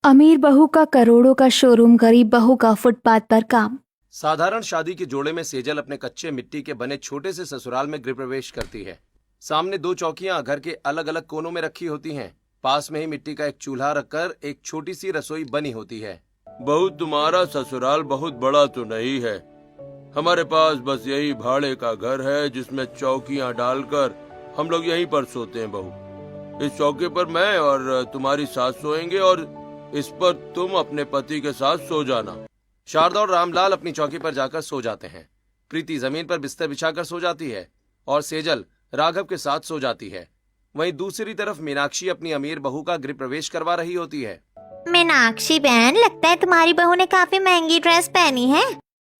अमीर बहू का करोड़ों का शोरूम, गरीब बहू का फुटपाथ पर काम। साधारण शादी के जोड़े में सेजल अपने कच्चे मिट्टी के बने छोटे से ससुराल में गृह प्रवेश करती है। सामने दो चौकियां घर के अलग अलग कोनों में रखी होती हैं। पास में ही मिट्टी का एक चूल्हा रखकर एक छोटी सी रसोई बनी होती है। बहू, तुम्हारा ससुराल बहुत बड़ा तो नहीं है। हमारे पास बस यही भाड़े का घर है जिसमें चौकियां डालकर हम लोग यहीं पर सोते हैं। बहू, इस चौके पर मैं और तुम्हारी सास सोएंगे और इस पर तुम अपने पति के साथ सो जाना। शारदा और रामलाल अपनी चौकी पर जाकर सो जाते हैं। प्रीति जमीन पर बिस्तर बिछाकर सो जाती है और सेजल राघव के साथ सो जाती है। वहीं दूसरी तरफ मीनाक्षी अपनी अमीर बहू का गृह प्रवेश करवा रही होती है। मीनाक्षी बहन, लगता है तुम्हारी बहू ने काफी महंगी ड्रेस पहनी है।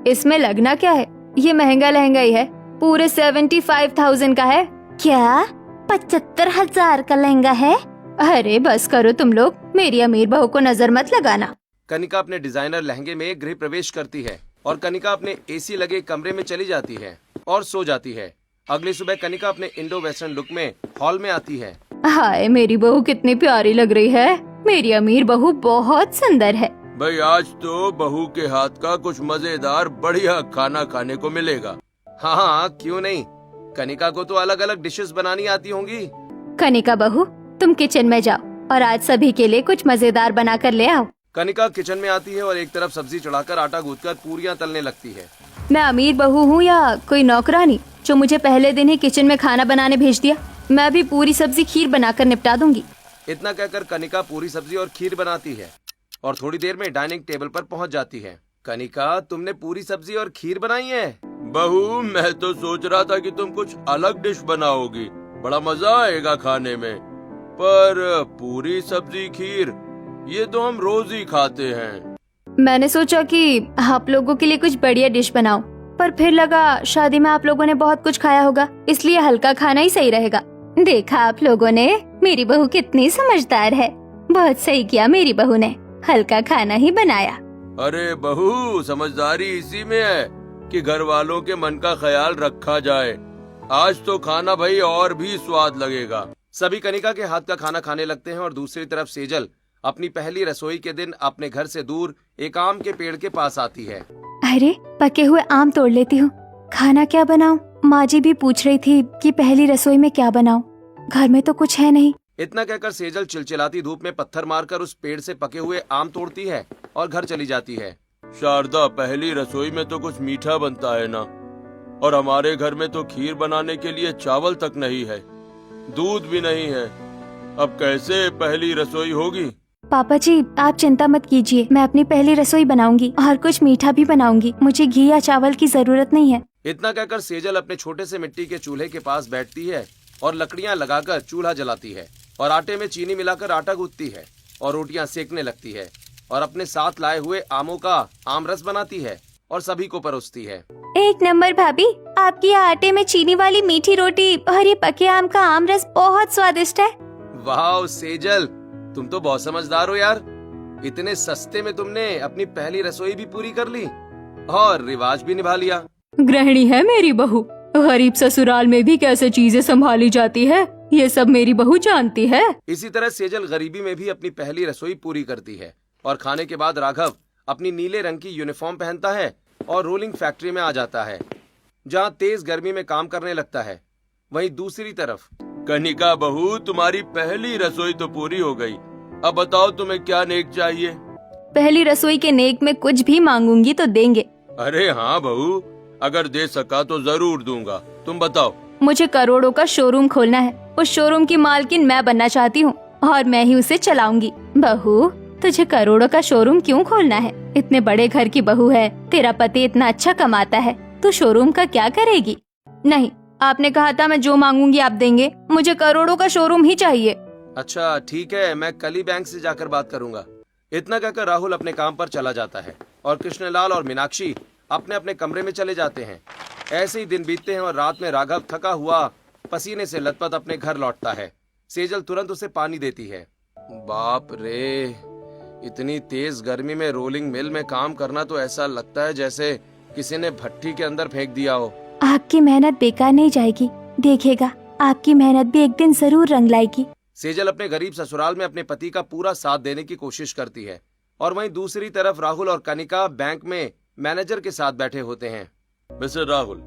इसमें लगना क्या है, ये महंगा लहंगा ही है, पूरे 75,000 का है। क्या 75,000 का लहंगा है? अरे बस करो तुम लोग, मेरी अमीर बहू को नजर मत लगाना। कनिका अपने डिजाइनर लहंगे में गृह प्रवेश करती है और कनिका अपने एसी लगे कमरे में चली जाती है और सो जाती है। अगली सुबह कनिका अपने इंडो वेस्टर्न लुक में हॉल में आती है। हाय, मेरी बहू कितनी प्यारी लग रही है। मेरी अमीर बहू बहुत सुंदर है। भाई, आज तो बहू के हाथ का कुछ मजेदार बढ़िया खाना खाने को मिलेगा। हाँ, क्यों नहीं। कनिका को तो अलग अलग डिशेस बनानी आती होंगी। कनिका बहू, तुम किचन में जाओ और आज सभी के लिए कुछ मजेदार बना कर ले आओ। कनिका किचन में आती है और एक तरफ सब्जी चढ़ाकर आटा गूंथकर पूरियां तलने लगती है। मैं अमीर बहू हूँ या कोई नौकरानी जो मुझे पहले दिन ही किचन में खाना बनाने भेज दिया? मैं भी पूरी सब्जी खीर बनाकर निपटा दूंगी। इतना कहकर कनिका पूरी सब्जी और खीर बनाती है और थोड़ी देर में डाइनिंग टेबल पर पहुंच जाती है। कनिका, तुमने पूरी सब्जी और खीर बनाई है? बहू, मैं तो सोच रहा था कि तुम कुछ अलग डिश बनाओगी, बड़ा मजा आएगा खाने में। पर पूरी सब्जी खीर ये तो हम रोज ही खाते हैं। मैंने सोचा कि आप लोगों के लिए कुछ बढ़िया डिश बनाओ, पर फिर लगा शादी में आप लोगों ने बहुत कुछ खाया होगा, इसलिए हल्का खाना ही सही रहेगा। देखा आप लोगों ने, मेरी बहू कितनी समझदार है। बहुत सही किया मेरी बहू ने, हल्का खाना ही बनाया। अरे बहू, समझदारी इसी में है कि घर वालों के मन का ख्याल रखा जाए। आज तो खाना भाई और भी स्वाद लगेगा। सभी कनिका के हाथ का खाना खाने लगते हैं और दूसरी तरफ सेजल अपनी पहली रसोई के दिन अपने घर से दूर एक आम के पेड़ के पास आती है। अरे, पके हुए आम तोड़ लेती हूँ, खाना क्या बनाऊँ? माँ जी भी पूछ रही थी कि पहली रसोई में क्या बनाऊँ, घर में तो कुछ है नहीं। इतना कहकर सेजल चिलचिलाती धूप में पत्थर मारकर उस पेड़ से पके हुए आम तोड़ती है और घर चली जाती है। शारदा, पहली रसोई में तो कुछ मीठा बनता है ना, और हमारे घर में तो खीर बनाने के लिए चावल तक नहीं है, दूध भी नहीं है। अब कैसे पहली रसोई होगी? पापा जी, आप चिंता मत कीजिए, मैं अपनी पहली रसोई बनाऊंगी और कुछ मीठा भी बनाऊंगी। मुझे घी या चावल की जरूरत नहीं है। इतना कहकर सेजल अपने छोटे से मिट्टी के चूल्हे के पास बैठती है और लकड़ियां लगाकर चूल्हा जलाती है और आटे में चीनी मिलाकर आटा गूंथती है और रोटियां सेकने लगती है और अपने साथ लाए हुए आमों का आमरस बनाती है और सभी को परोसती है। एक नंबर भाभी, आपकी आटे में चीनी वाली मीठी रोटी और ये पके आम का आमरस बहुत स्वादिष्ट है। वाह सेजल, तुम तो बहुत समझदार हो यार। इतने सस्ते में तुमने अपनी पहली रसोई भी पूरी कर ली और रिवाज भी निभा लिया। गृहिणी है मेरी बहू, गरीब ससुराल में भी कैसे चीजें संभाली जाती है, ये सब मेरी बहू जानती है। इसी तरह सेजल गरीबी में भी अपनी पहली रसोई पूरी करती है और खाने के बाद राघव अपनी नीले रंग की यूनिफॉर्म पहनता है और रोलिंग फैक्ट्री में आ जाता है, जहाँ तेज गर्मी में काम करने लगता है। वहीं दूसरी तरफ कनिका बहू, तुम्हारी पहली रसोई तो पूरी हो गई। अब बताओ तुम्हें क्या नेक चाहिए? पहली रसोई के नेक में कुछ भी मांगूंगी तो देंगे। अरे हाँ बहू, अगर दे सका तो जरूर दूंगा। तुम बताओ। मुझे करोड़ों का शोरूम खोलना है, उस शोरूम की मालकिन मैं बनना चाहती हूँ और मैं ही उसे चलाऊंगी। बहू, तुझे करोड़ों का शोरूम क्यों खोलना है? इतने बड़े घर की बहू है, तेरा पति इतना अच्छा कमाता है, तू शोरूम का क्या करेगी? नहीं, आपने कहा था मैं जो मांगूंगी आप देंगे, मुझे करोड़ों का शोरूम ही चाहिए। अच्छा ठीक है, मैं कल ही बैंक से जाकर बात करूंगा। इतना कहकर राहुल अपने काम पर चला जाता है और कृष्णलाल और मीनाक्षी अपने अपने कमरे में चले जाते हैं। ऐसे ही दिन बीतते हैं और रात में राघव थका हुआ पसीने से लथपथ अपने घर लौटता है। सेजल तुरंत उसे पानी देती है। बाप रे, इतनी तेज गर्मी में रोलिंग मिल में काम करना तो ऐसा लगता है जैसे किसी ने भट्टी के अंदर फेंक दिया हो। आपकी मेहनत बेकार नहीं जाएगी, देखिएगा आपकी मेहनत भी एक दिन जरूर रंग लाएगी। सेजल अपने गरीब ससुराल में अपने पति का पूरा साथ देने की कोशिश करती है और वहीं दूसरी तरफ राहुल और कनिका बैंक में मैनेजर के साथ बैठे होते हैं। मिस्टर राहुल,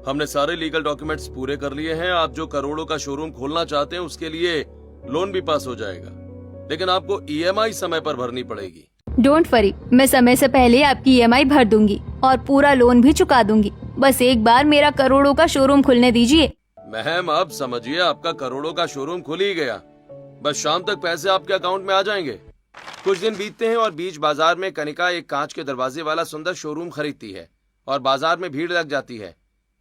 हमने सारे लीगल डॉक्यूमेंट्स पूरे कर लिए हैं। आप जो करोड़ों का शोरूम खोलना चाहते हैं उसके लिए लोन भी पास हो जाएगा, लेकिन आपको ईएमआई समय पर भरनी पड़ेगी। डोंट वरी, मैं समय से पहले आपकी ईएमआई भर दूंगी और पूरा लोन भी चुका दूंगी। बस एक बार मेरा करोड़ों का शोरूम खुलने दीजिए। मैम, आप समझिए, आपका करोड़ों का शोरूम खुल ही गया। बस शाम तक पैसे आपके अकाउंट में आ जाएंगे। कुछ दिन बीतते हैं और बीच बाजार में कनिका एक कांच के दरवाजे वाला सुंदर शोरूम खरीदती है और बाजार में भीड़ लग जाती है,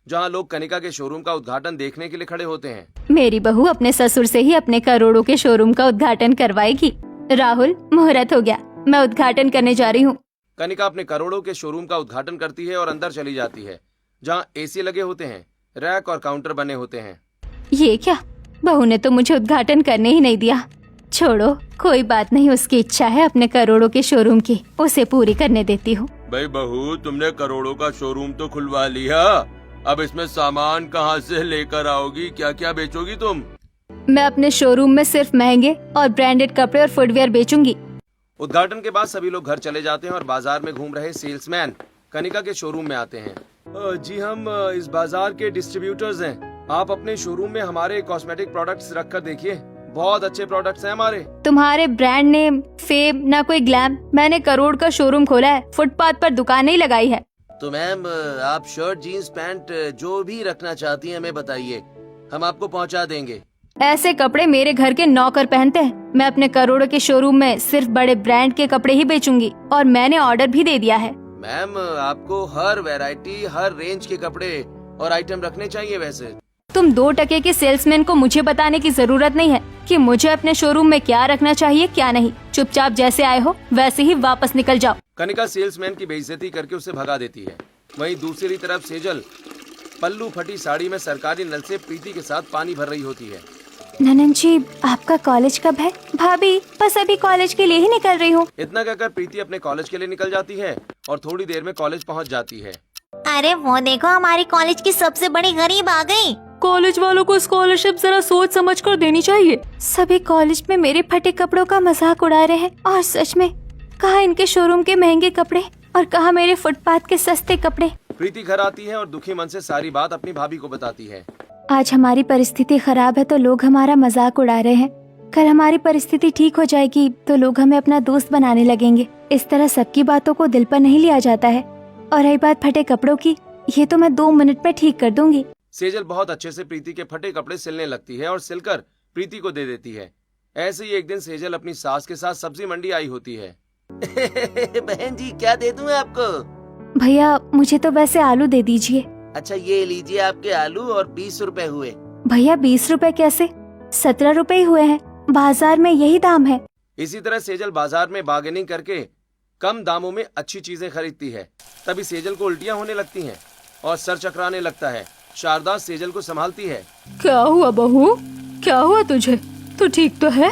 जहां लोग कनिका के शोरूम का उद्घाटन देखने के लिए खड़े होते हैं। मेरी बहू अपने ससुर से ही अपने करोड़ों के शोरूम का उद्घाटन करवाएगी। राहुल, मुहूर्त हो गया, मैं उद्घाटन करने जा रही हूँ। कनिका अपने करोड़ों के शोरूम का उद्घाटन करती है और अंदर चली जाती है, जहां एसी लगे होते हैं, रैक और काउंटर बने होते हैं। ये क्या, बहू ने तो मुझे उद्घाटन करने ही नहीं दिया। छोड़ो, कोई बात नहीं, उसकी इच्छा है अपने करोड़ों के शोरूम की, उसे पूरी करने देती हूँ। भाई बहू, तुमने करोड़ों का शोरूम तो खुलवा लिया, अब इसमें सामान कहाँ से लेकर आओगी? क्या क्या बेचोगी तुम? मैं अपने शोरूम में सिर्फ महंगे और ब्रांडेड कपड़े और फुटवेयर बेचूंगी। उद्घाटन के बाद सभी लोग घर चले जाते हैं और बाजार में घूम रहे सेल्समैन कनिका के शोरूम में आते हैं। जी, हम इस बाजार के डिस्ट्रीब्यूटर्स हैं। आप अपने शोरूम में हमारे कॉस्मेटिक प्रोडक्ट्स रख कर देखिए, बहुत अच्छे प्रोडक्ट्स हैं हमारे। तुम्हारे ब्रांड नेम, फेम, ना कोई ग्लैम। मैंने करोड़ का शोरूम खोला है, फुटपाथ पर दुकान नहीं लगाई है। तो मैम, आप शर्ट, जीन्स, पैंट जो भी रखना चाहती हैं हमें बताइए, हम आपको पहुंचा देंगे। ऐसे कपड़े मेरे घर के नौकर पहनते हैं। मैं अपने करोड़ों के शोरूम में सिर्फ बड़े ब्रांड के कपड़े ही बेचूंगी और मैंने ऑर्डर भी दे दिया है। मैम, आपको हर वैरायटी, हर रेंज के कपड़े और आइटम रखने चाहिए। वैसे तुम 2 टके के सेल्समैन को मुझे बताने की जरूरत नहीं है कि मुझे अपने शोरूम में क्या रखना चाहिए क्या नहीं। चुपचाप जैसे आए हो वैसे ही वापस निकल जाओ। कनिका सेल्समैन की बेइज्जती करके उसे भगा देती है। वहीं दूसरी तरफ सेजल पल्लू फटी साड़ी में सरकारी नल से प्रीति के साथ पानी भर रही होती है। ननन जी, आपका कॉलेज कब है? भाभी, बस अभी कॉलेज के लिए ही निकल रही हूँ। इतना कहकर प्रीति अपने कॉलेज के लिए निकल जाती है और थोड़ी देर में कॉलेज पहुँच जाती है। अरे वो देखो, हमारी कॉलेज की सबसे बड़ी गरीब आ गई। कॉलेज वालों को स्कॉलरशिप जरा सोच समझ कर देनी चाहिए। सभी कॉलेज में मेरे फटे कपड़ों का मजाक उड़ा रहे हैं और सच में कहाँ इनके शोरूम के महंगे कपड़े और कहाँ मेरे फुटपाथ के सस्ते कपड़े। प्रीति घर आती है और दुखी मन से सारी बात अपनी भाभी को बताती है। आज हमारी परिस्थिति खराब है तो लोग हमारा मजाक उड़ा रहे हैं। कल हमारी परिस्थिति ठीक हो जाएगी तो लोग हमें अपना दोस्त बनाने लगेंगे। इस तरह सबकी बातों को दिल पर नहीं लिया जाता है। और रही बात फटे कपड़ों की, ये तो मैं 2 मिनट में ठीक कर दूंगी। सेजल बहुत अच्छे से प्रीति के फटे कपड़े सिलने लगती है और सिलकर प्रीति को दे देती है। ऐसे ही एक दिन सेजल अपनी सास के साथ सब्जी मंडी आई होती है। बहन जी, क्या दे दूं आपको? भैया, मुझे तो वैसे आलू दे दीजिए। अच्छा, ये लीजिए आपके आलू और 20 रुपए हुए। भैया, 20 रुपए कैसे? 17 रुपए ही हुए हैं, बाजार में यही दाम है। इसी तरह सेजल बाजार में बार्गेनिंग करके कम दामों में अच्छी चीजें खरीदती है। तभी सेजल को उल्टियां होने लगती हैं और सर चकराने लगता है। शारदा सेजल को संभालती है। क्या हुआ बहू, क्या हुआ तुझे? तू ठीक तो है?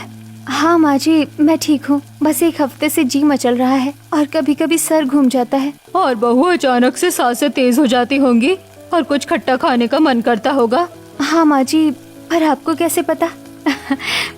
हाँ माँ जी, मैं ठीक हूँ। बस 1 हफ्ते से जी मचल रहा है और कभी कभी सर घूम जाता है। और बहू, अचानक से सांसें तेज हो जाती होंगी और कुछ खट्टा खाने का मन करता होगा। हाँ माँ जी, पर आपको कैसे पता?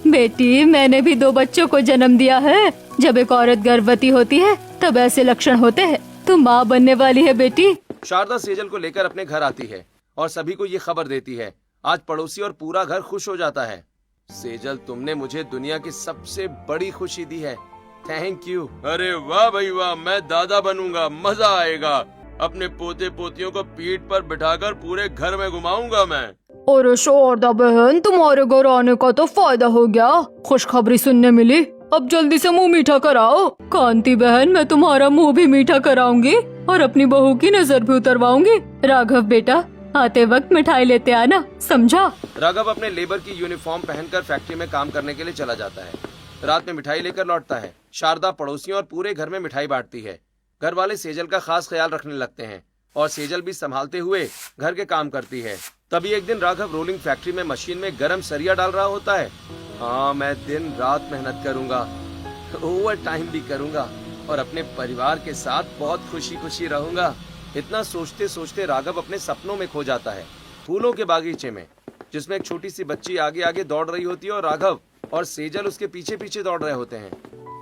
बेटी, मैंने भी 2 बच्चों को जन्म दिया है। जब एक औरत गर्भवती होती है तब ऐसे लक्षण होते हैं। तू माँ बनने वाली है बेटी। शारदा सेजल को लेकर अपने घर आती है और सभी को ये खबर देती है। आज पड़ोसी और पूरा घर खुश हो जाता है। सेजल, तुमने मुझे दुनिया की सबसे बड़ी खुशी दी है, थैंक यू। अरे वाह भाई वाह, मैं दादा बनूंगा, मजा आएगा। अपने पोते पोतियों को पीठ पर बिठाकर पूरे घर में घुमाऊंगा मैं। अरे शारदा बहन, तुम्हारे घर आने का तो फायदा हो गया, खुशखबरी सुनने मिली। अब जल्दी से मुंह मीठा कराओ। कांति बहन, मैं तुम्हारा मुंह भी मीठा कराऊंगी और अपनी बहू की नजर भी उतरवाऊंगी। राघव बेटा, आते वक्त मिठाई लेते आना, समझा? राघव अपने लेबर की यूनिफॉर्म पहनकर फैक्ट्री में काम करने के लिए चला जाता है। रात में मिठाई लेकर लौटता है। शारदा पड़ोसियों और पूरे घर में मिठाई बांटती है। घर वाले सेजल का खास ख्याल रखने लगते हैं और सेजल भी संभालते हुए घर के काम करती है। तभी एक दिन राघव रोलिंग फैक्ट्री में मशीन में गरम सरिया डाल रहा होता है। हाँ, मैं दिन रात मेहनत करूंगा, ओवर टाइम भी करूंगा और अपने परिवार के साथ बहुत खुशी खुशी रहूंगा। इतना सोचते सोचते राघव अपने सपनों में खो जाता है, फूलों के बागीचे में, जिसमें एक छोटी सी बच्ची आगे आगे दौड़ रही होती है और राघव और सेजल उसके पीछे पीछे दौड़ रहे होते हैं।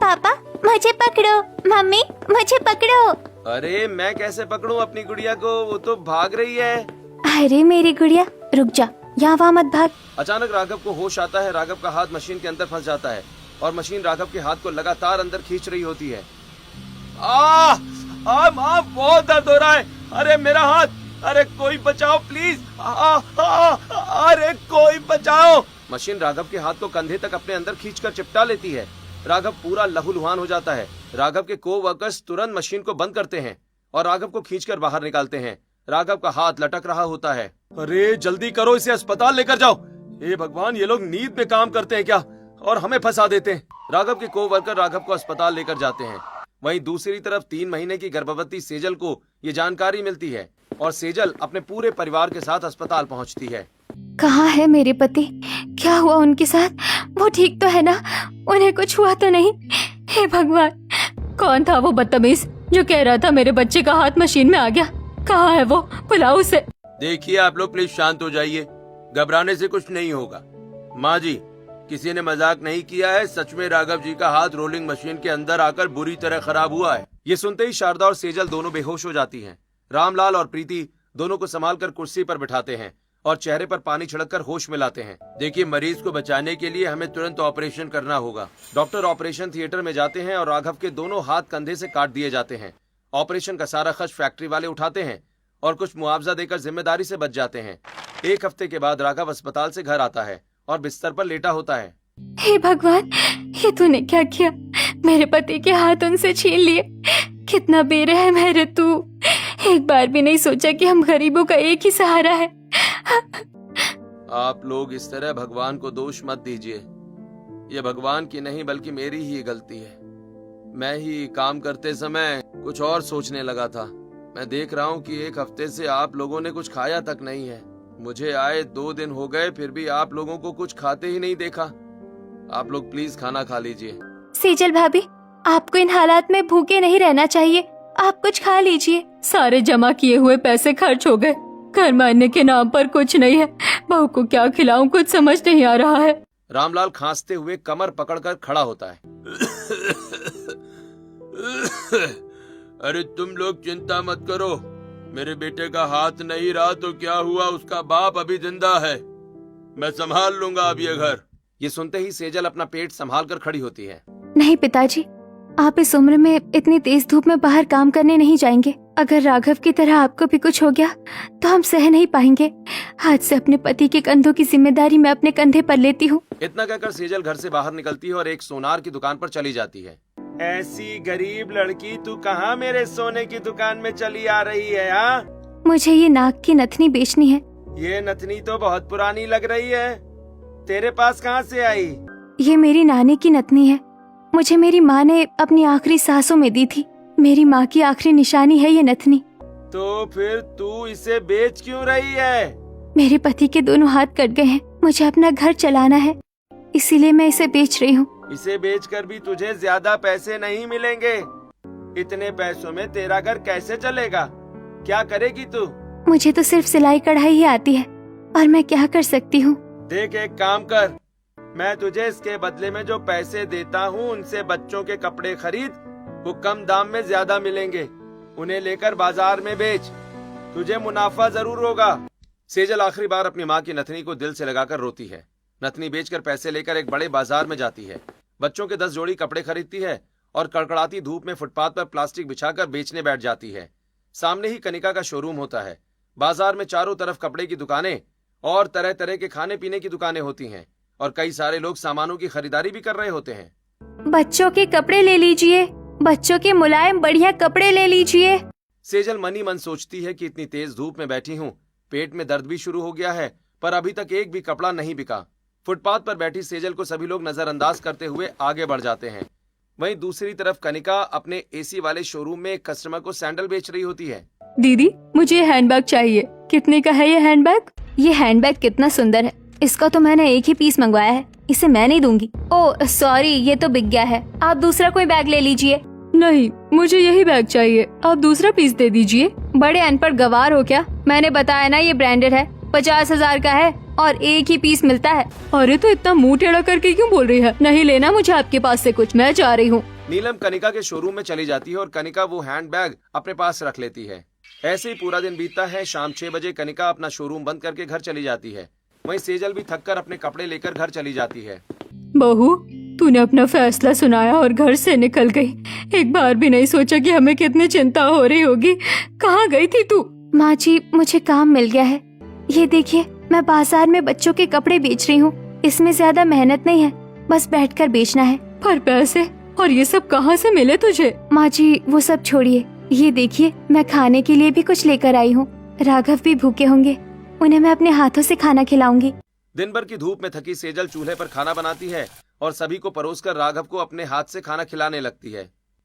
पापा मुझे पकड़ो, मम्मी मुझे पकड़ो। अरे मैं कैसे पकड़ूं अपनी गुड़िया को, वो तो भाग रही है। अरे मेरी गुड़िया रुक जा, यहाँ वहाँ मत भाग। अचानक राघव को होश आता है। राघव का हाथ मशीन के अंदर फंस जाता है और मशीन राघव के हाथ को लगातार अंदर खींच रही होती है। माँ बहुत दर्द हो रहा है। अरे मेरा हाथ, अरे कोई बचाओ प्लीज। अरे कोई बचाओ। मशीन राघव के हाथ को कंधे तक अपने अंदर खींचकर चिपटा लेती है। राघव पूरा लहूलुहान हो जाता है। राघव के को-वर्कर्स तुरंत मशीन को बंद करते हैं और राघव को खींचकर बाहर निकालते हैं। राघव का हाथ लटक रहा होता है। अरे जल्दी करो, इसे अस्पताल लेकर जाओ। हे भगवान, ये लोग नींद में काम करते हैं क्या और हमें फंसा देते हैं। राघव के को-वर्कर राघव को अस्पताल लेकर जाते हैं। वहीं दूसरी तरफ 3 महीने की गर्भवती सेजल को ये जानकारी मिलती है और सेजल अपने पूरे परिवार के साथ अस्पताल पहुंचती है। कहाँ है मेरे पति? क्या हुआ उनके साथ? वो ठीक तो है ना? उन्हें कुछ हुआ तो नहीं? हे भगवान, कौन था वो बदतमीज जो कह रहा था मेरे बच्चे का हाथ मशीन में आ गया? कहाँ है वो? बुलाओ उसे। देखिए आप लोग प्लीज शांत हो जाइए, घबराने से कुछ नहीं होगा। माँ जी, किसी ने मजाक नहीं किया है। सच में राघव जी का हाथ रोलिंग मशीन के अंदर आकर बुरी तरह खराब हुआ है। ये सुनते ही शारदा और सेजल दोनों बेहोश हो जाती हैं। रामलाल और प्रीति दोनों को संभालकर कुर्सी पर बिठाते हैं और चेहरे पर पानी छिड़ककर होश में लाते हैं। देखिए, मरीज को बचाने के लिए हमें तुरंत ऑपरेशन करना होगा। डॉक्टर ऑपरेशन थिएटर में जाते हैं और राघव के दोनों हाथ कंधे से काट दिए जाते हैं। ऑपरेशन का सारा खर्च फैक्ट्री वाले उठाते हैं और कुछ मुआवजा देकर जिम्मेदारी से बच जाते हैं। 1 हफ्ते के बाद राघव अस्पताल से घर आता है और बिस्तर पर लेटा होता है। हे भगवान, ये तूने क्या किया? मेरे पति के हाथ उनसे छीन लिए। कितना बेरहम है रे तू। एक बार भी नहीं सोचा कि हम गरीबों का एक ही सहारा है। आप लोग इस तरह भगवान को दोष मत दीजिए। ये भगवान की नहीं बल्कि मेरी ही गलती है। मैं ही काम करते समय कुछ और सोचने लगा था। मैं देख रहा हूँ कि 1 हफ्ते से आप लोगों ने कुछ खाया तक नहीं है। मुझे आए 2 दिन हो गए, फिर भी आप लोगों को कुछ खाते ही नहीं देखा। आप लोग प्लीज खाना खा लीजिए। सेजल भाभी, आपको इन हालात में भूखे नहीं रहना चाहिए। आप कुछ खा लीजिए। सारे जमा किए हुए पैसे खर्च हो गए। घर मारने के नाम पर कुछ नहीं है। बहू को क्या खिलाऊं, कुछ समझ नहीं आ रहा है। रामलाल खांसते हुए कमर पकड़कर खड़ा होता है। अरे तुम लोग चिंता मत करो, मेरे बेटे का हाथ नहीं रहा तो क्या हुआ, उसका बाप अभी जिंदा है। मैं संभाल लूंगा अब ये घर। ये सुनते ही सेजल अपना पेट संभाल कर खड़ी होती है। नहीं पिताजी, आप इस उम्र में इतनी तेज धूप में बाहर काम करने नहीं जाएंगे। अगर राघव की तरह आपको भी कुछ हो गया तो हम सह नहीं पाएंगे। आज से अपने पति के कंधों की जिम्मेदारी मैं अपने कंधे पर लेती हूँ। इतना कहकर सेजल घर से बाहर निकलती है और एक सोनार की दुकान पर चली जाती है। ऐसी गरीब लड़की तू कहाँ मेरे सोने की दुकान में चली आ रही है? हाँ, मुझे ये नाक की नथनी बेचनी है। ये नथनी तो बहुत पुरानी लग रही है, तेरे पास कहाँ से आई? ये मेरी नानी की नथनी है। मुझे मेरी माँ ने अपनी आखिरी सांसों में दी थी। मेरी माँ की आखिरी निशानी है ये नथनी। तो फिर तू इसे बेच क्यों रही है? मेरे पति के दोनों हाथ कट गए हैं। मुझे अपना घर चलाना है, इसीलिए मैं इसे बेच रही हूँ। इसे बेचकर भी तुझे ज्यादा पैसे नहीं मिलेंगे। इतने पैसों में तेरा घर कैसे चलेगा? क्या करेगी तू? मुझे तो सिर्फ सिलाई कढ़ाई ही आती है और मैं क्या कर सकती हूँ। देख, एक काम कर, मैं तुझे इसके बदले में जो पैसे देता हूँ उनसे बच्चों के कपड़े खरीद। वो कम दाम में ज्यादा मिलेंगे, उन्हें लेकर बाजार में बेच, तुझे मुनाफा जरूर होगा। सेजल आखिरी बार अपनी माँ की नथनी को दिल से लगाकर रोती है। नथनी बेचकर पैसे लेकर एक बड़े बाजार में जाती है। बच्चों के 10 जोड़ी कपड़े खरीदती है और कड़कड़ाती धूप में फुटपाथ पर प्लास्टिक बिछाकर बेचने बैठ जाती है। सामने ही कनिका का शोरूम होता है। बाजार में चारों तरफ कपड़े की दुकानें और तरह तरह के खाने पीने की दुकानें होती हैं और कई सारे लोग सामानों की खरीदारी भी कर रहे होते हैं। बच्चों के कपड़े ले लीजिए, बच्चों के मुलायम बढ़िया कपड़े ले लीजिए। सेजल मनी मन सोचती है कि इतनी तेज धूप में बैठी हूँ, पेट में दर्द भी शुरू हो गया है, पर अभी तक एक भी कपड़ा नहीं बिका। फुटपाथ पर बैठी सेजल को सभी लोग नजरअंदाज करते हुए आगे बढ़ जाते हैं। वहीं दूसरी तरफ कनिका अपने एसी वाले शोरूम में एक कस्टमर को सैंडल बेच रही होती है। दीदी, मुझे हैंडबैग चाहिए। कितने का है ये हैंडबैग? ये हैंडबैग कितना सुंदर है। इसका तो मैंने एक ही पीस मंगवाया है, इसे मैं नहीं दूंगी। ओह सॉरी, ये तो बिक गया है। आप दूसरा कोई बैग ले लीजिए। नहीं, मुझे यही बैग चाहिए, आप दूसरा पीस दे दीजिए। बड़े अनपढ़ गवार हो क्या? मैंने बताया ना ये ब्रांडेड है, 50,000 का है और एक ही पीस मिलता है। अरे तो इतना मुंह टेढ़ा करके क्यों बोल रही है? नहीं लेना मुझे आपके पास से कुछ, मैं जा रही हूँ। नीलम कनिका के शोरूम में चली जाती है और कनिका वो हैंडबैग अपने पास रख लेती है। ऐसे ही पूरा दिन बीतता है। शाम 6 बजे कनिका अपना शोरूम बंद करके घर चली जाती है। वहीं सेजल भी थककर अपने कपड़े लेकर घर चली जाती है। बहू, तूने अपना फैसला सुनाया और घर से निकल गई। एक बार भी नहीं सोचा कि हमें कितनी चिंता हो रही होगी। कहाँ गई थी तू? माँ जी, मुझे काम मिल गया है। ये देखिए, मैं बाजार में बच्चों के कपड़े बेच रही हूँ। इसमें ज्यादा मेहनत नहीं है, बस बैठकर बेचना है। पर पैसे और ये सब कहाँ से मिले तुझे? माँ जी, वो सब छोड़िए। ये देखिए, मैं खाने के लिए भी कुछ लेकर आई हूँ। राघव भी भूखे होंगे, उन्हें मैं अपने हाथों से खाना खिलाऊंगी। दिन भर की धूप में थकी सेजल चूल्हे पर खाना बनाती है और सभी को परोसकर राघव को अपने हाथ से खाना खिलाने लगती है।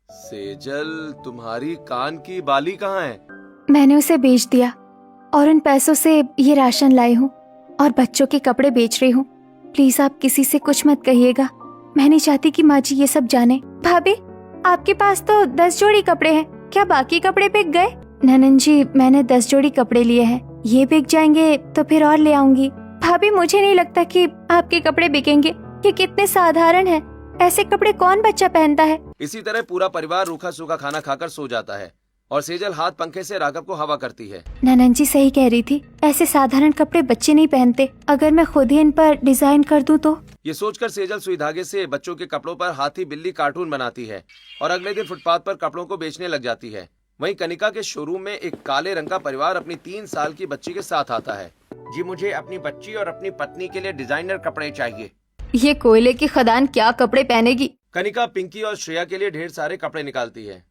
सेजल, तुम्हारी कान की बाली कहाँ है? मैंने उसे बेच दिया और उन पैसों से ये राशन लाई हूँ और बच्चों के कपड़े बेच रही हूँ। प्लीज आप किसी से कुछ मत कहिएगा। मैं नहीं चाहती कि माँ जी ये सब जाने। भाभी, आपके पास तो 10 जोड़ी कपड़े हैं, क्या बाकी कपड़े बिक गए? ननन जी, मैंने 10 जोड़ी कपड़े लिए हैं, ये बिक जाएंगे तो फिर और ले आऊंगी। भाभी, मुझे नहीं लगता कि आपके कपड़े बिकेंगे, ये कितने साधारण हैं। ऐसे कपड़े कौन बच्चा पहनता है? इसी तरह पूरा परिवार रूखा सूखा खाना खाकर सो जाता है और सेजल हाथ पंखे से राघव को हवा करती है। ननन जी सही कह रही थी, ऐसे साधारण कपड़े बच्चे नहीं पहनते। अगर मैं खुद ही इन पर डिजाइन कर दूं तो? ये सोचकर सेजल सुई धागे से बच्चों के कपड़ों पर हाथी बिल्ली कार्टून बनाती है और अगले दिन फुटपाथ पर कपड़ों को बेचने लग जाती है। वहीं कनिका के शोरूम में एक काले रंग का परिवार अपनी 3 साल की बच्ची के साथ आता है। जी, मुझे अपनी बच्ची और अपनी पत्नी के लिए डिजाइनर कपड़े चाहिए। ये कोयले की खदान क्या कपड़े पहनेगी? कनिका पिंकी और श्रेया के लिए ढेर सारे कपड़े निकालती है।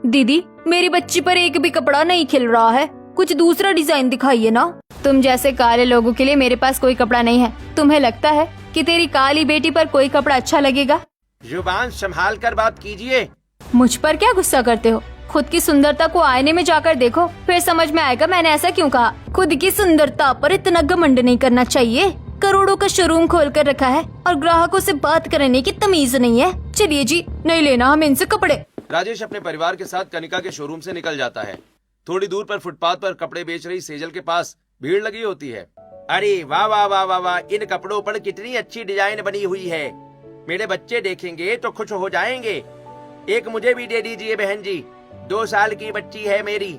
दीदी, मेरी बच्ची पर एक भी कपड़ा नहीं खिल रहा है, कुछ दूसरा डिजाइन दिखाइए ना। तुम जैसे काले लोगों के लिए मेरे पास कोई कपड़ा नहीं है। तुम्हें लगता है कि तेरी काली बेटी पर कोई कपड़ा अच्छा लगेगा? जुबान संभाल कर बात कीजिए। मुझ पर क्या गुस्सा करते हो? खुद की सुंदरता को आईने में जाकर देखो, फिर समझ में आएगा मैंने ऐसा क्यों कहा। खुद की सुंदरता पर इतना घमंड नहीं करना चाहिए। करोड़ों का शोरूम खोल कर रखा है और ग्राहकों से बात करने की तमीज नहीं है। चलिए जी, नहीं लेना हमें इनसे कपड़े। राजेश अपने परिवार के साथ कनिका के शोरूम से निकल जाता है। थोड़ी दूर पर फुटपाथ पर कपड़े बेच रही सेजल के पास भीड़ लगी होती है। अरे वाह वाह वाह वाह वाह, इन कपड़ों पर कितनी अच्छी डिजाइन बनी हुई है। मेरे बच्चे देखेंगे तो खुश हो जाएंगे। एक मुझे भी दे दीजिए बहन जी, 2 साल की बच्ची है मेरी।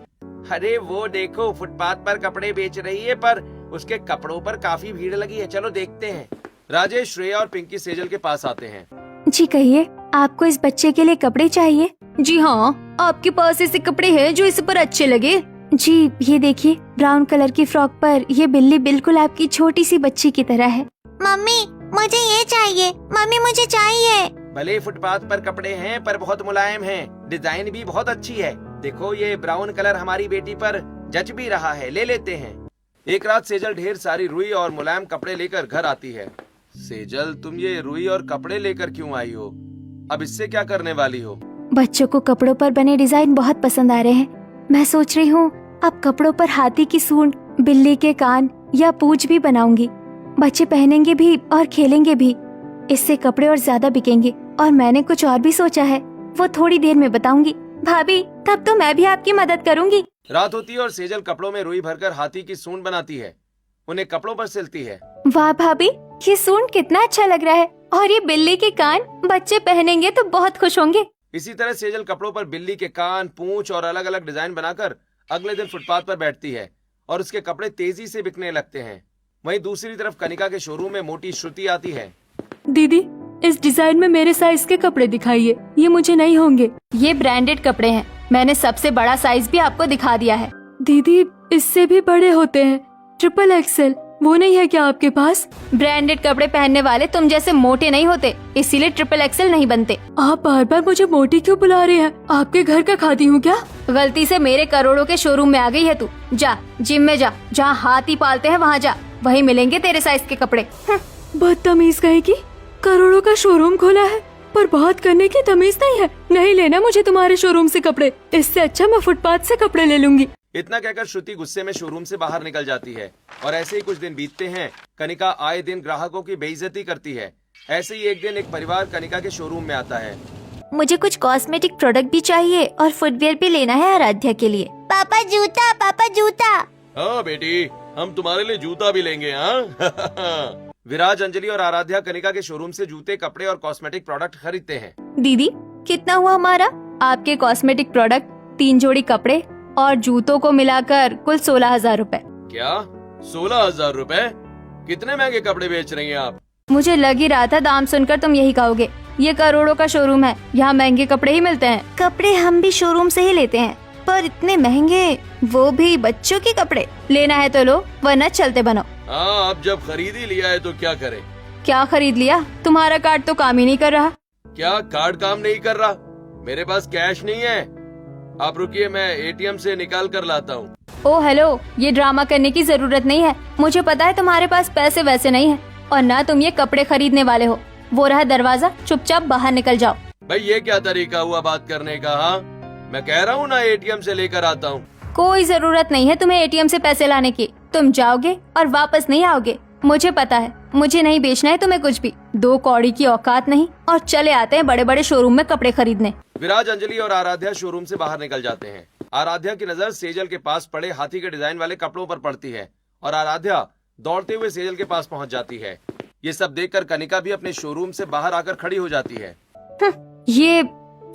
अरे वो देखो, फुटपाथ पर कपड़े बेच रही है पर उसके कपड़ों पर काफी भीड़ लगी है। चलो देखते हैं। राजेश, श्रेया और पिंकी सेजल के पास आते हैं। जी कहिए, आपको इस बच्चे के लिए कपड़े चाहिए? जी हाँ, आपके पास ऐसे कपड़े हैं जो इस पर अच्छे लगे? जी ये देखिए, ब्राउन कलर की फ्रॉक पर ये बिल्ली बिल्कुल आपकी छोटी सी बच्ची की तरह है। मम्मी, मुझे ये चाहिए। मम्मी, मुझे चाहिए। भले फुटपाथ पर कपड़े हैं पर बहुत मुलायम हैं, डिजाइन भी बहुत अच्छी है। देखो, ये ब्राउन कलर हमारी बेटी पर जच भी रहा है, ले लेते हैं। एक रात सेजल ढेर सारी रुई और मुलायम कपड़े लेकर घर आती है। सेजल, तुम ये रुई और कपड़े लेकर क्यों आई हो? अब इससे क्या करने वाली हो? बच्चों को कपड़ों पर बने डिजाइन बहुत पसंद आ रहे हैं। मैं सोच रही हूँ अब कपड़ों पर हाथी की सूंड, बिल्ली के कान या पूंछ भी बनाऊंगी। बच्चे पहनेंगे भी और खेलेंगे भी। इससे कपड़े और ज्यादा बिकेंगे। और मैंने कुछ और भी सोचा है, वो थोड़ी देर में बताऊंगी। भाभी, तब तो मैं भी आपकी मदद करूंगी। रात होती है और सेजल कपड़ों में रुई भरकर हाथी की सूंड बनाती है, उन्हें कपड़ों पर सिलती है। वाह भाभी, ये सूंड कितना अच्छा लग रहा है और ये बिल्ली के कान बच्चे पहनेंगे तो बहुत खुश होंगे। इसी तरह सेजल कपड़ों पर बिल्ली के कान, पूंछ और अलग अलग डिजाइन बनाकर अगले दिन फुटपाथ पर बैठती है और उसके कपड़े तेजी से बिकने लगते हैं। वहीं दूसरी तरफ कनिका के शोरूम में मोटी श्रुति आती है। दीदी, इस डिजाइन में मेरे साइज के कपड़े दिखाइए, ये मुझे नहीं होंगे। ये ब्रांडेड कपड़े हैं, मैंने सबसे बड़ा साइज भी आपको दिखा दिया है। दीदी, इससे भी बड़े होते हैं, ट्रिपल XL, वो नहीं है क्या आपके पास? ब्रांडेड कपड़े पहनने वाले तुम जैसे मोटे नहीं होते, इसीलिए ट्रिपल XL नहीं बनते। आप बार बार मुझे मोटी क्यों बुला रहे हैं? आपके घर का खाती हूँ क्या? गलती से मेरे करोड़ों के शोरूम में आ गई है तू। जा जिम में जा, जहाँ हाथी पालते हैं वहाँ जा, वही मिलेंगे तेरे साइज के कपड़े। बदतमीज कहेगी, करोड़ों का शोरूम खोला है पर बात करने की तमीज नहीं है। नहीं लेना मुझे तुम्हारे शोरूम से कपड़े, इससे अच्छा मैं फुटपाथ से कपड़े ले लूंगी। इतना कहकर श्रुति गुस्से में शोरूम से बाहर निकल जाती है और ऐसे ही कुछ दिन बीतते हैं। कनिका आए दिन ग्राहकों की बेइज्जती करती है। ऐसे ही एक दिन एक परिवार कनिका के शोरूम में आता है। मुझे कुछ कॉस्मेटिक प्रोडक्ट भी चाहिए और फुटवेयर भी लेना है आराध्या के लिए। पापा जूता, पापा जूता। हाँ बेटी, हम तुम्हारे लिए जूता भी लेंगे। हाँ विराज, अंजलि और आराध्या कनिका के शोरूम से जूते, कपड़े और कॉस्मेटिक प्रोडक्ट खरीदते हैं। दीदी कितना हुआ हमारा? आपके कॉस्मेटिक प्रोडक्ट, 3 जोड़ी कपड़े और जूतों को मिलाकर कुल 16,000 रूपए। क्या 16,000 रुपए? कितने महंगे कपड़े बेच रही हैं आप? मुझे लग ही रहा था दाम सुनकर तुम यही कहोगे। ये करोड़ों का शोरूम है, यहाँ महंगे कपड़े ही मिलते हैं। कपड़े हम भी शोरूम से ही लेते हैं, पर इतने महंगे, वो भी बच्चों के कपड़े। लेना है तो लो, वरना चलते बनो। हाँ, अब जब खरीद ही लिया है तो क्या करें? क्या खरीद लिया? तुम्हारा कार्ड तो काम ही नहीं कर रहा। क्या कार्ड काम नहीं कर रहा? मेरे पास कैश नहीं है। आप रुकिए, मैं एटीएम से निकाल कर लाता हूँ। ओ हेलो, ये ड्रामा करने की जरूरत नहीं है। मुझे पता है तुम्हारे पास पैसे वैसे नहीं है, और ना तुम ये कपड़े खरीदने वाले हो। वो रहा दरवाजा, चुपचाप बाहर निकल जाओ। भाई ये क्या तरीका हुआ बात करने का? हाँ, मैं कह रहा हूँ ना एटीएम से लेकर आता हूँ। कोई जरूरत नहीं है तुम्हें एटीएम से पैसे लाने की। तुम जाओगे और वापस नहीं आओगे। मुझे पता है, मुझे नहीं बेचना है तुम्हें कुछ भी। 2 कौड़ी की औकात नहीं, और चले आते हैं बड़े बड़े शोरूम में कपड़े खरीदने। विराज, अंजलि और आराध्या शोरूम से बाहर निकल जाते हैं। आराध्या की नजर सेजल के पास पड़े हाथी के डिजाइन वाले कपड़ों पर पड़ती है और आराध्या दौड़ते हुए सेजल के पास पहुंच जाती है। ये सब देखकर कनिका भी अपने शोरूम से बाहर आकर खड़ी हो जाती है। ये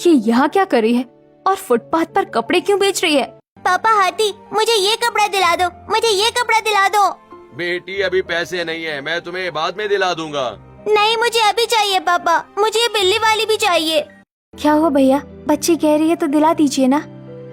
यहाँ क्या कर रही है, और फुटपाथ पर कपड़े क्यों बेच रही है? पापा हाथी, मुझे ये कपड़ा दिला दो, मुझे ये कपड़ा दिला दो। बेटी अभी पैसे नहीं है, मैं तुम्हें बाद में दिला दूंगा। नहीं, मुझे अभी चाहिए पापा, मुझे ये बिल्ली वाली भी चाहिए। क्या हुआ भैया, बच्ची कह रही है तो दिला दीजिए ना।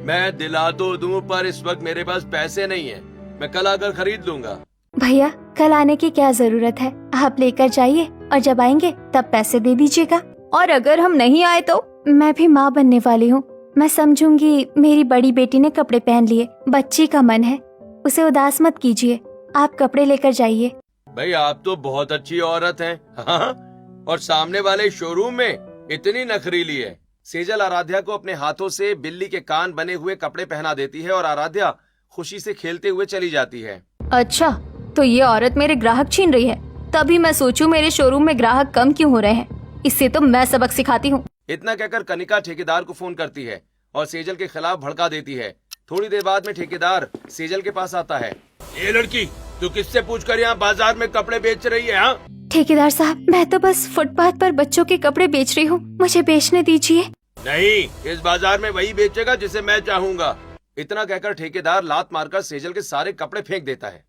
मैं दिला तो दूं, पर इस वक्त मेरे पास पैसे नहीं है। मैं कल आकर खरीद लूंगा। भैया कल आने की क्या जरूरत है, आप लेकर जाइए और जब आएंगे तब पैसे दे दीजिएगा। और अगर हम नहीं आए तो? मैं भी माँ बनने वाली हूँ, मैं समझूंगी मेरी बड़ी बेटी ने कपड़े पहन लिए। बच्ची का मन है, उसे उदास मत कीजिए। आप कपड़े लेकर जाइए। भाई आप तो बहुत अच्छी औरत हैं। हाँ, और सामने वाले शोरूम में इतनी नखरीली है। सेजल आराध्या को अपने हाथों से बिल्ली के कान बने हुए कपड़े पहना देती है और आराध्या खुशी से खेलते हुए चली जाती है। अच्छा, तो ये औरत मेरे ग्राहक छीन रही है। तभी मैं सोचूं मेरे शोरूम में ग्राहक कम क्यों हो रहे हैं। इससे तो मैं सबक सिखाती हूँ। इतना कहकर कनिका ठेकेदार को फोन करती है और सेजल के खिलाफ भड़का देती है। थोड़ी देर बाद में ठेकेदार सेजल के पास आता है। ये लड़की, तू किससे पूछकर यहाँ बाजार में कपड़े बेच रही है? हाँ? ठेकेदार साहब, मैं तो बस फुटपाथ पर बच्चों के कपड़े बेच रही हूँ, मुझे बेचने दीजिए। नहीं, इस बाजार में वही बेचेगा जिसे मैं चाहूँगा। इतना कहकर ठेकेदार लात मारकर सेजल के सारे कपड़े फेंक देता है।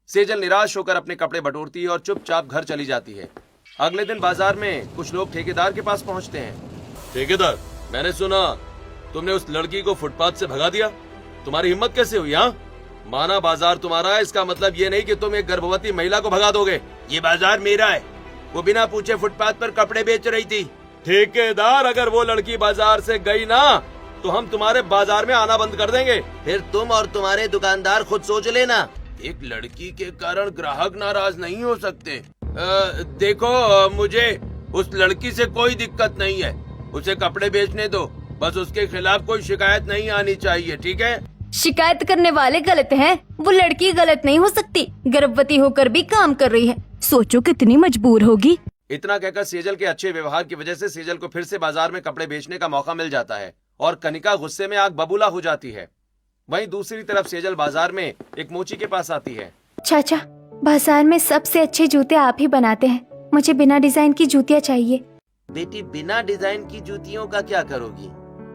सेजल निराश होकर अपने कपड़े बटोरती है और चुपचाप घर चली जाती है। अगले दिन बाजार में कुछ लोग ठेकेदार के पास पहुंचते हैं। ठेकेदार, मैंने सुना तुमने उस लड़की को फुटपाथ से भगा दिया। तुम्हारी हिम्मत कैसे हुई? हाँ, माना बाजार तुम्हारा है, इसका मतलब ये नहीं कि तुम एक गर्भवती महिला को भगा दोगे। ये बाजार मेरा है। वो बिना पूछे फुटपाथ पर कपड़े बेच रही थी। ठेकेदार, अगर वो लड़की बाजार से गई ना तो हम तुम्हारे बाजार में आना बंद कर देंगे। फिर तुम और तुम्हारे दुकानदार खुद सोच लेना। एक लड़की के कारण ग्राहक नाराज नहीं हो सकते। देखो, मुझे उस लड़की से कोई दिक्कत नहीं है। उसे कपड़े बेचने दो, बस उसके खिलाफ कोई शिकायत नहीं आनी चाहिए, ठीक है? शिकायत करने वाले गलत हैं, वो लड़की गलत नहीं हो सकती। गर्भवती होकर भी काम कर रही है, सोचो कितनी मजबूर होगी। इतना कहकर सेजल के अच्छे व्यवहार की वजह से सेजल को फिर से बाजार में कपड़े बेचने का मौका मिल जाता है और कनिका गुस्से में आग बबूला हो जाती है। वहीं दूसरी तरफ सेजल बाजार में एक मोची के पास आती है। चाचा, बाजार में सबसे अच्छे जूते आप ही बनाते हैं, मुझे बिना डिजाइन की जूतियाँ चाहिए। बेटी, बिना डिजाइन की जूतियों का क्या करोगी?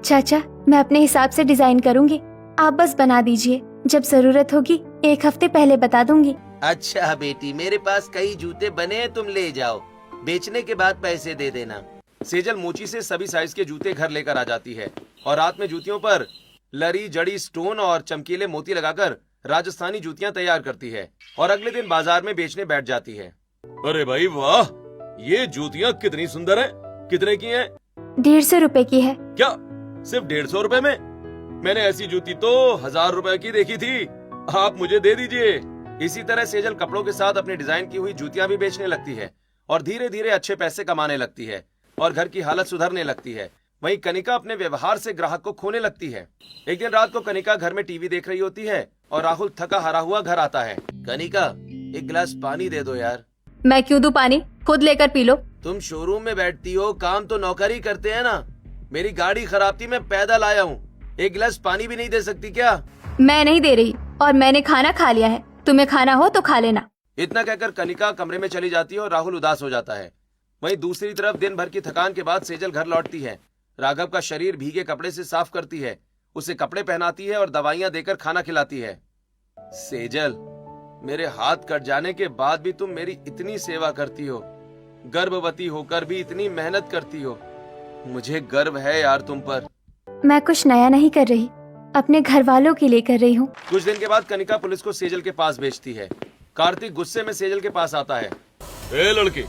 चाचा, मैं अपने हिसाब से डिजाइन करूंगी, आप बस बना दीजिए। जब जरूरत होगी 1 हफ्ते पहले बता दूंगी। अच्छा बेटी, मेरे पास कई जूते बने हैं, तुम ले जाओ, बेचने के बाद पैसे दे देना। सेजल मोची से सभी साइज के जूते घर लेकर आ जाती है और रात में जूतियों पर लरी, जड़ी, स्टोन और चमकीले मोती लगाकर राजस्थानी जूतियां तैयार करती है और अगले दिन बाजार में बेचने बैठ जाती है। अरे भाई वाह, ये जूतियाँ कितनी सुंदर हैं। कितने की हैं? 150 रुपए की है। क्या सिर्फ 150 रुपए में? मैंने ऐसी जूती तो 1000 रुपए की देखी थी। आप मुझे दे दीजिए। इसी तरह सेजल कपड़ों के साथ अपनी डिजाइन की हुई जूतियां भी बेचने लगती है और धीरे धीरे अच्छे पैसे कमाने लगती है और घर की हालत सुधरने लगती है। वहीं कनिका अपने व्यवहार से ग्राहक को खोने लगती है। एक दिन रात को कनिका घर में टीवी देख रही होती है और राहुल थका हारा हुआ घर आता है। कनिका, एक गिलास पानी दे दो यार। मैं क्यों दूं पानी, खुद लेकर पी लो। तुम शोरूम में बैठती हो, काम तो नौकरी करते हैं ना। मेरी गाड़ी खराब थी, मैं पैदल आया हूँ, एक गिलास पानी भी नहीं दे सकती क्या? मैं नहीं दे रही, और मैंने खाना खा लिया है, तुम्हें खाना हो तो खा लेना। इतना कहकर कनिका कमरे में चली जाती है और राहुल उदास हो जाता है। वहीं दूसरी तरफ दिन भर की थकान के बाद सेजल घर लौटती है। राघव का शरीर भीगे कपड़े से साफ करती है, उसे कपड़े पहनाती है और दवाइयां देकर खाना खिलाती है। सेजल, मेरे हाथ कट जाने के बाद भी तुम मेरी इतनी सेवा करती हो, गर्भवती होकर भी इतनी मेहनत करती हो, मुझे गर्व है यार तुम पर। मैं कुछ नया नहीं कर रही, अपने घर वालों के लिए कर रही हूँ। कुछ दिन के बाद कनिका पुलिस को सेजल के पास भेजती है। कार्तिक गुस्से में सेजल के पास आता है। ए लड़की,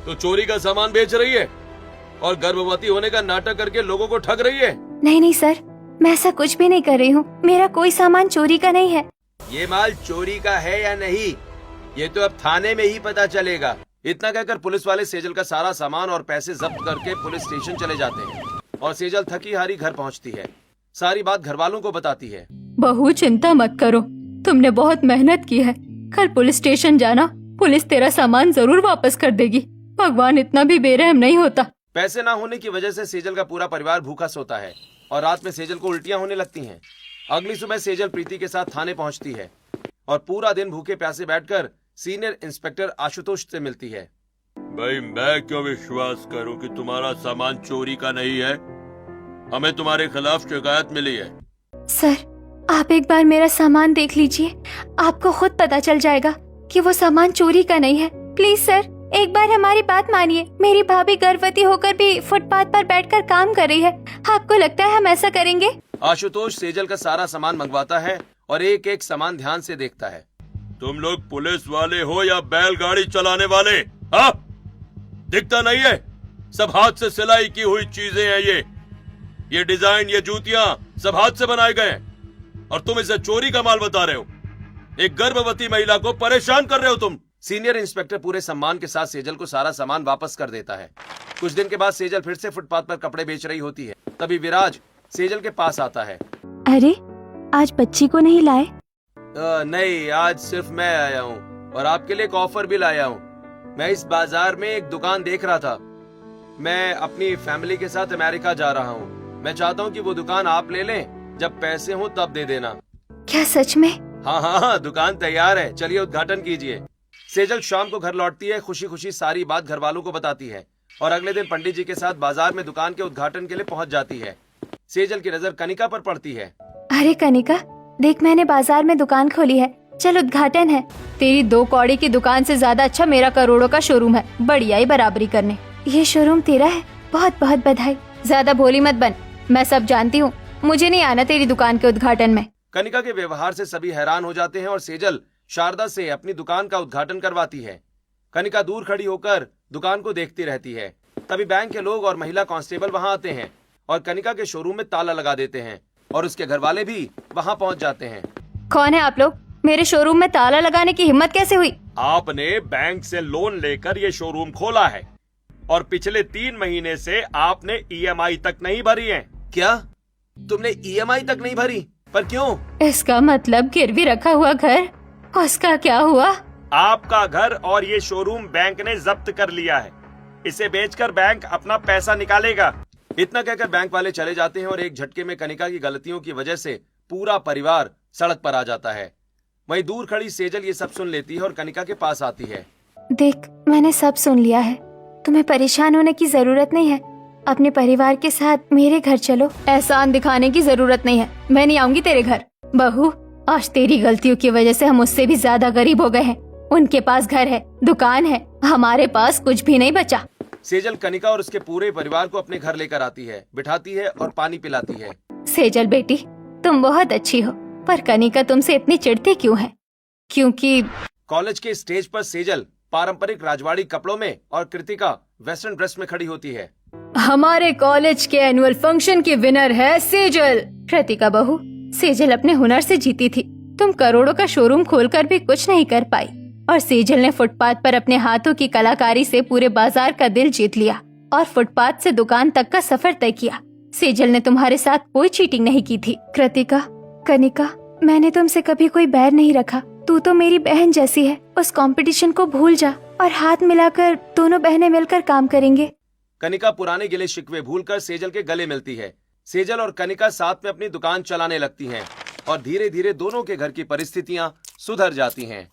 तो चोरी का सामान बेच रही है और गर्भवती होने का नाटक करके लोगों को ठग रही है। नहीं नहीं सर, मैं ऐसा कुछ भी नहीं कर रही हूँ। मेरा कोई सामान चोरी का नहीं है। ये माल चोरी का है या नहीं, ये तो अब थाने में ही पता चलेगा। इतना कहकर पुलिस वाले सेजल का सारा सामान और पैसे जब्त करके पुलिस स्टेशन चले जाते हैं और सेजल थकी हारी घर पहुंचती है। सारी बात घर वालों को बताती है। बहू चिंता मत करो, तुमने बहुत मेहनत की है। कल पुलिस स्टेशन जाना, पुलिस तेरा सामान जरूर वापस कर देगी। भगवान इतना भी बेरहम नहीं होता। पैसे ना होने की वजह से सेजल का पूरा परिवार भूखा सोता है और रात में सेजल को उल्टियां होने लगती हैं। अगली सुबह सेजल प्रीति के साथ थाने पहुंचती है और पूरा दिन भूखे प्यासे बैठकर सीनियर इंस्पेक्टर आशुतोष से मिलती है। भाई, मैं क्यों विश्वास करूं कि तुम्हारा सामान चोरी का नहीं है? हमें तुम्हारे खिलाफ शिकायत मिली है। सर, आप एक बार मेरा सामान देख लीजिए, आपको खुद पता चल जाएगा कि वो सामान चोरी का नहीं है। प्लीज सर, एक बार हमारी बात मानिए। मेरी भाभी गर्भवती होकर भी फुटपाथ पर बैठकर काम कर रही है। आपको लगता है हम ऐसा करेंगे? आशुतोष सेजल का सारा सामान मंगवाता है और एक एक सामान ध्यान से देखता है। तुम लोग पुलिस वाले हो या बैलगाड़ी चलाने वाले? हाँ, दिखता नहीं है? सब हाथ से सिलाई की हुई चीजें हैं। ये डिजाइन, ये जूतियां सब हाथ से बनाए गए हैं और तुम इसे चोरी का माल बता रहे हो। एक गर्भवती महिला को परेशान कर रहे हो तुम। सीनियर इंस्पेक्टर पूरे सम्मान के साथ सेजल को सारा सामान वापस कर देता है। कुछ दिन के बाद सेजल फिर से फुटपाथ पर कपड़े बेच रही होती है। तभी विराज सेजल के पास आता है। अरे, आज बच्ची को नहीं लाए? नहीं, आज सिर्फ मैं आया हूँ और आपके लिए एक ऑफर भी लाया हूँ। मैं इस बाजार में एक दुकान देख रहा था। मैं अपनी फैमिली के साथ अमेरिका जा रहा हूँ। मैं चाहता हूँ कि वो दुकान आप ले लें, जब पैसे हो तब दे देना। क्या सच में? हाँ हाँ हाँ, दुकान तैयार है, चलिए उद्घाटन कीजिए। सेजल शाम को घर लौटती है, खुशी खुशी सारी बात घर वालों को बताती है और अगले दिन पंडित जी के साथ बाजार में दुकान के उद्घाटन के लिए पहुंच जाती है। सेजल की नजर कनिका पर पड़ती है। अरे कनिका, देख मैंने बाजार में दुकान खोली है, चल उद्घाटन है। तेरी 2 कौड़ी की दुकान से ज्यादा अच्छा मेरा करोड़ों का शोरूम है। बढ़िया ही बराबरी करने। ये शोरूम तेरा है? बहुत बहुत बधाई। ज्यादा भोली मत बन, मैं सब जानती हूँ। मुझे नहीं आना तेरी दुकान के उद्घाटन में। कनिका के व्यवहार से सभी हैरान हो जाते हैं और सेजल शारदा से अपनी दुकान का उद्घाटन करवाती है। कनिका दूर खड़ी होकर दुकान को देखती रहती है। तभी बैंक के लोग और महिला कांस्टेबल वहां आते हैं और कनिका के शोरूम में ताला लगा देते हैं और उसके घर वाले भी वहां पहुंच जाते हैं। कौन है आप लोग? मेरे शोरूम में ताला लगाने की हिम्मत कैसे हुई? आपने बैंक से लोन लेकर ये शोरूम खोला है और पिछले 3 महीने से आपने EMI तक नहीं भरी है। क्या तुमने EMI तक नहीं भरी? पर क्यों? इसका मतलब गिरवी रखा हुआ घर, उसका क्या हुआ? आपका घर और ये शोरूम बैंक ने जब्त कर लिया है। इसे बेचकर बैंक अपना पैसा निकालेगा। इतना कहकर बैंक वाले चले जाते हैं और एक झटके में कनिका की गलतियों की वजह से पूरा परिवार सड़क पर आ जाता है। वहीं दूर खड़ी सेजल ये सब सुन लेती है और कनिका के पास आती है। देख, मैंने सब सुन लिया है, तुम्हें परेशान होने की जरूरत नहीं है। अपने परिवार के साथ मेरे घर चलो। एहसान दिखाने की जरूरत नहीं है, मैं नहीं आऊंगी तेरे घर। बहू, आज तेरी गलतियों की वजह से हम उससे भी ज्यादा गरीब हो गए हैं। उनके पास घर है, दुकान है, हमारे पास कुछ भी नहीं बचा। सेजल कनिका और उसके पूरे परिवार को अपने घर लेकर आती है, बिठाती है और पानी पिलाती है। सेजल बेटी, तुम बहुत अच्छी हो, पर कनिका तुमसे इतनी चिढ़ती क्यों है? क्योंकि कॉलेज के स्टेज पर सेजल पारंपरिक राजवाड़ी कपड़ों में और कृतिका वेस्टर्न ड्रेस में खड़ी होती है। हमारे कॉलेज के एनुअल फंक्शन की विनर है सेजल। कृतिका बहू, सेजल अपने हुनर से जीती थी। तुम करोड़ों का शोरूम खोलकर भी कुछ नहीं कर पाई और सेजल ने फुटपाथ पर अपने हाथों की कलाकारी से पूरे बाजार का दिल जीत लिया और फुटपाथ से दुकान तक का सफर तय किया। सेजल ने तुम्हारे साथ कोई चीटिंग नहीं की थी। कृतिका, कनिका, मैंने तुमसे कभी कोई बैर नहीं रखा। तू तो मेरी बहन जैसी है। उस कंपटीशन को भूल जा और हाथ मिलाकर दोनों बहनें मिलकर काम करेंगे। कनिका पुराने गिले शिकवे भूलकर सेजल के गले मिलती है। सेजल और कनिका साथ में अपनी दुकान चलाने लगती हैं। और धीरे धीरे दोनों के घर की परिस्थितियां सुधर जाती हैं।